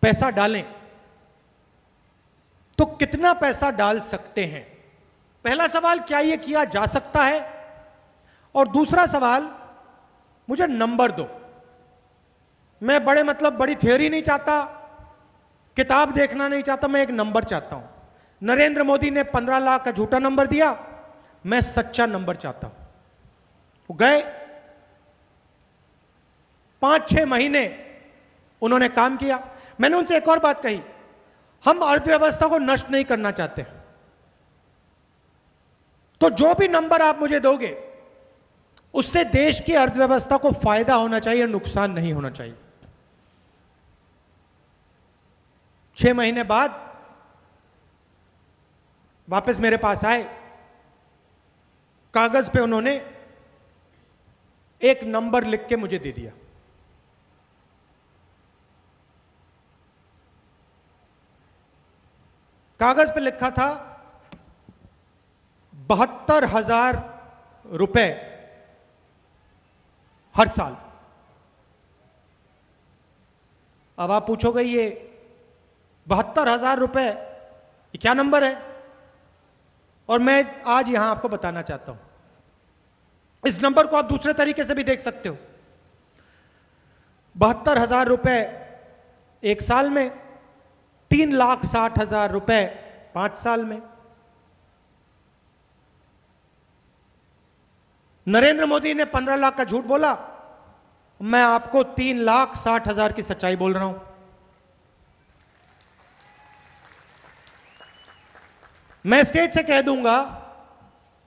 पैसा डालें तो कितना पैसा डाल सकते हैं? पहला सवाल, क्या यह किया जा सकता है? और दूसरा सवाल, मुझे नंबर दो। मैं बड़ी थ्योरी नहीं चाहता, किताब देखना नहीं चाहता, मैं एक नंबर चाहता हूं। नरेंद्र मोदी ने 15 लाख का झूठा नंबर दिया, मैं सच्चा नंबर चाहता हूं। वो गए 5-6 महीने उन्होंने काम किया। मैंने उनसे एक और बात कही, हम अर्थव्यवस्था को नष्ट नहीं करना चाहते, तो जो भी नंबर आप मुझे दोगे उससे देश की अर्थव्यवस्था को फायदा होना चाहिए, नुकसान नहीं होना चाहिए। 6 महीने बाद वापस मेरे पास आए, कागज पे उन्होंने एक नंबर लिख के मुझे दे दिया। कागज पे लिखा था 72,000 रुपए हर साल। अब आप पूछोगे ये 72,000 रुपए ये क्या नंबर है? और मैं आज यहां आपको बताना चाहता हूं। इस नंबर को आप दूसरे तरीके से भी देख सकते हो। 72,000 रुपए एक साल में, 3,60,000 रुपए 5 साल में। नरेंद्र मोदी ने 15 लाख का झूठ बोला, मैं आपको 3,60,000 की सच्चाई बोल रहा हूं। मैं स्टेज से कह दूंगा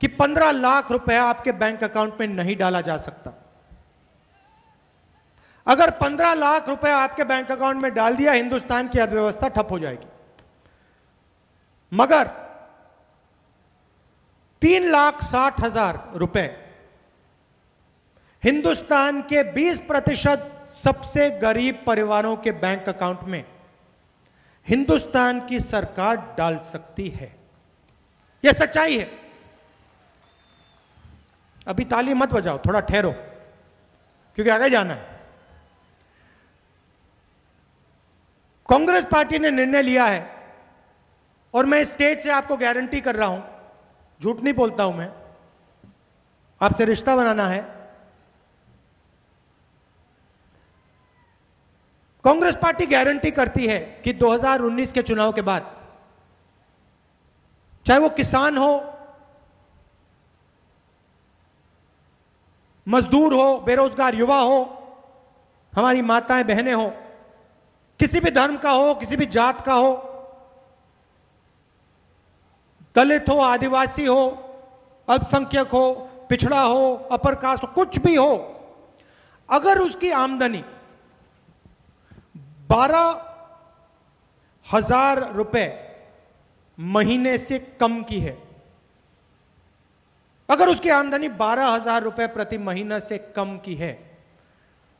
कि 15 लाख रुपए आपके बैंक अकाउंट में नहीं डाला जा सकता। अगर 15 लाख रुपए आपके बैंक अकाउंट में डाल दिया, हिंदुस्तान की अर्थव्यवस्था ठप हो जाएगी। मगर 3,60,000 रुपए हिंदुस्तान के 20% सबसे गरीब परिवारों के बैंक अकाउंट में हिंदुस्तान की सरकार डाल सकती है। यह सच्चाई है। अभी ताली मत बजाओ, थोड़ा ठहरो, क्योंकि आगे जाना है। कांग्रेस पार्टी ने निर्णय लिया है, और मैं स्टेज से आपको गारंटी कर रहा हूं, झूठ नहीं बोलता हूं मैं, आपसे रिश्ता बनाना है। कांग्रेस पार्टी गारंटी करती है कि 2019 के चुनाव के बाद, चाहे वो किसान हो, मजदूर हो, बेरोजगार युवा हो, हमारी माताएं बहनें हो, किसी भी धर्म का हो, किसी भी जात का हो, दलित हो, आदिवासी हो, अल्पसंख्यक हो, पिछड़ा हो, अपर कास्ट हो, कुछ भी हो, अगर उसकी आमदनी 12,000 रुपए महीने से कम की है, अगर उसकी आमदनी 12,000 रुपए प्रति महीना से कम की है,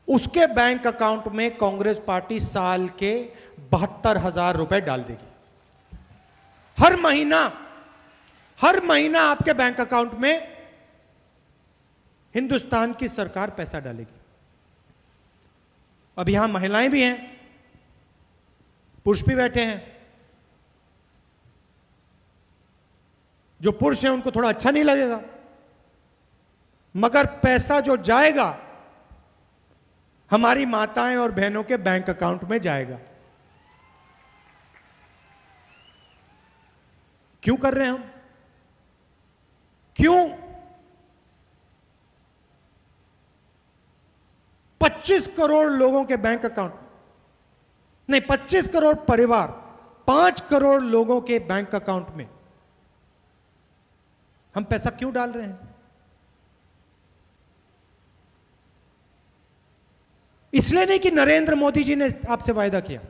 उसके बैंक अकाउंट में कांग्रेस पार्टी साल के 72,000 रुपए डाल देगी। हर महीना आपके बैंक अकाउंट में हिंदुस्तान की सरकार पैसा डालेगी। अब यहां महिलाएं भी हैं, पुरुष भी बैठे हैं। जो पुरुष हैं उनको थोड़ा अच्छा नहीं लगेगा, मगर पैसा जो जाएगा हमारी माताएं और बहनों के बैंक अकाउंट में जाएगा। क्यों कर रहे हैं हम? क्यों? 25 करोड़ लोगों के बैंक अकाउंट नहीं, 25 करोड़ परिवार, 5 करोड़ लोगों के बैंक अकाउंट में हम पैसा क्यों डाल रहे हैं? इसलिए नहीं कि नरेंद्र मोदी जी ने आपसे वायदा किया,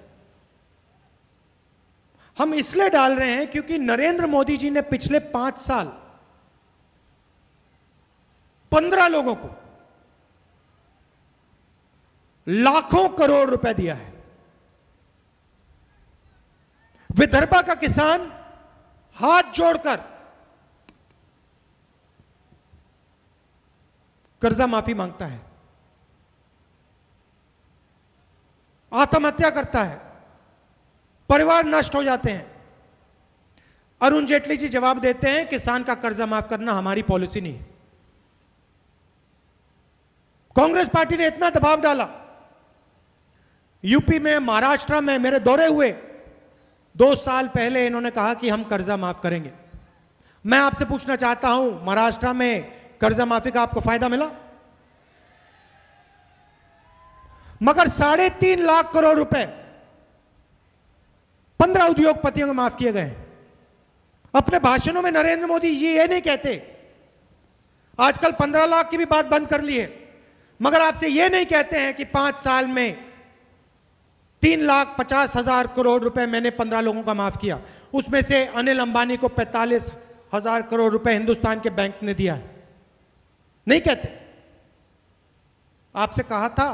हम इसलिए डाल रहे हैं क्योंकि नरेंद्र मोदी जी ने पिछले 5 साल 15 लोगों को लाखों करोड़ रुपए दिया है। विदर्भा का किसान हाथ जोड़कर कर्जा माफी मांगता है, आत्महत्या करता है, परिवार नष्ट हो जाते हैं। अरुण जेटली जी जवाब देते हैं किसान का कर्जा माफ करना हमारी पॉलिसी नहीं। कांग्रेस पार्टी ने इतना दबाव डाला, यूपी में, महाराष्ट्र में मेरे दौरे हुए, 2 साल पहले इन्होंने कहा कि हम कर्जा माफ करेंगे। मैं आपसे पूछना चाहता हूं, महाराष्ट्र में कर्जा माफी का आपको फायदा मिला? मगर 3.5 लाख करोड़ रुपए 15 उद्योगपतियों को माफ किए गए। अपने भाषणों में नरेंद्र मोदी जी ये नहीं कहते, आजकल 15 लाख की भी बात बंद कर ली है, मगर आपसे ये नहीं कहते हैं कि 5 साल में 3,50,000 करोड़ रुपए मैंने 15 लोगों का माफ किया। उसमें से अनिल अंबानी को 45,000 करोड़ रुपए हिंदुस्तान के बैंक ने दिया है। नहीं कहते। आपसे कहा था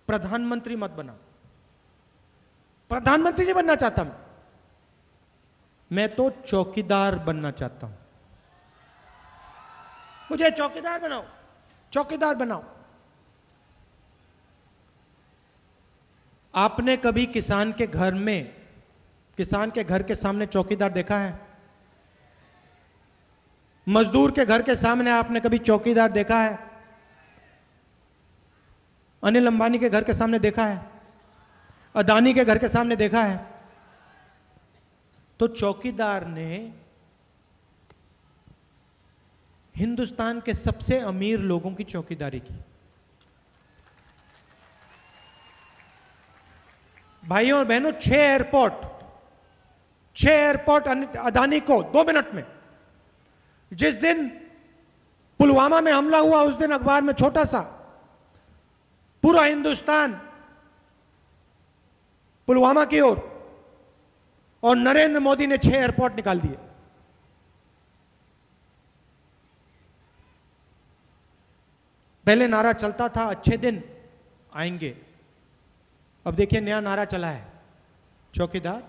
प्रधानमंत्री मत बना। प्रधानमंत्री नहीं बनना चाहता मैं तो चौकीदार बनना चाहता हूं। मुझे चौकीदार बनाओ, चौकीदार बनाओ। आपने कभी किसान के घर में, किसान के घर के सामने चौकीदार देखा है? मजदूर के घर के सामने आपने कभी चौकीदार देखा है? अनिल अंबानी के घर के सामने देखा है? अदानी के घर के सामने देखा है? तो चौकीदार ने हिंदुस्तान के सबसे अमीर लोगों की चौकीदारी की। भाइयों और बहनों, 6 एयरपोर्ट अदानी को 2 मिनट में। जिस दिन पुलवामा में हमला हुआ उस दिन अखबार में छोटा सा, पूरा हिंदुस्तान पुलवामा की ओर, और नरेंद्र मोदी ने 6 एयरपोर्ट निकाल दिए। पहले नारा चलता था अच्छे दिन आएंगे, अब देखिए नया नारा चला है, चौकीदार